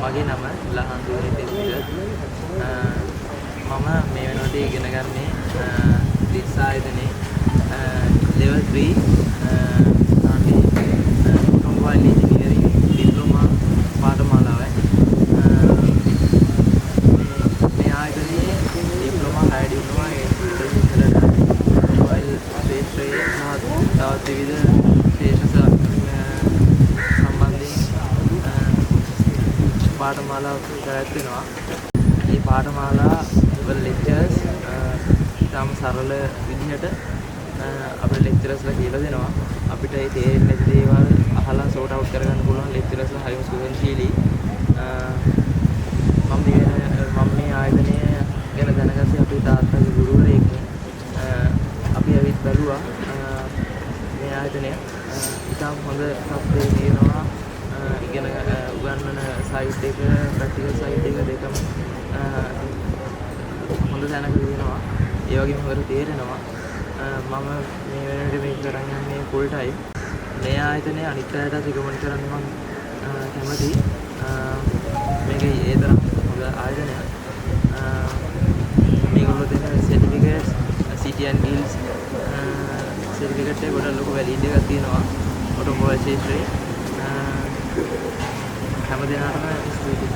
මගේ නම ලහන්දුවනේ තෙස්සිල. මම මේ වෙනකොට ඉගෙන ගන්නේ දිස් ආයතනයේ level 3 automobile engineering diploma පාඨමාලාවයි. මේ ආයතනයේ diploma high diploma automobile ක්ෂේත්‍රයේ තවත් විවිධ ක්ෂේත්‍ර පාඨමාලාවක් පැවැත්වෙනවා. මේ පාඨමාලා වල ලෙක්චර්ස් ඉතාම සරල විදිහට අපේ ලෙක්චරර්ස්ලා කියලා දෙනවා. අපිට ඒ තේරෙන්නේ නැති දේවල් අහලා සෝට් අවුට් කරගන්න පුළුවන් ලෙක්චරර්ස්ලා හරිම සුහදශීලී. මම මේ ආයතනය ගැන දැනගත්තේ අපේ තාත්තගේ ගුරුවරයෙක්. අපි ඇවිත් බැලුවා මේ ආයතනය ඉතාම හොඳ තත්ත්වයේ තියෙනවා. ඉගෙන උගන්වන සයිට් එක ප්‍රැක්ටිකල් සයිට් එක දෙකම හොඳ තැනක තියෙනවා. ඒ වගේම හොඳට තේරෙනවා. මම මේ වෙනකොට මේක කරන් යන්නේ ෆුල් ටයිම්. මේ ආයතනය අනිත් අයටත් රිකමන්ඩ් කරන්න මම කැමතියි. මේක ඒ තරම් හොඳ ආයතනයක්. මේගොල්ලෝ දෙන සර්ටිෆිකේට්ස් City and Guilds සර්ටිෆිකේට් එක ගොඩක් ලොකු වැලිඩ් එකක් තියෙනවා ඔටෝමොබයිල් ක්ෂේත්‍රයේ. හැම දිනකටම ස්තුතියි.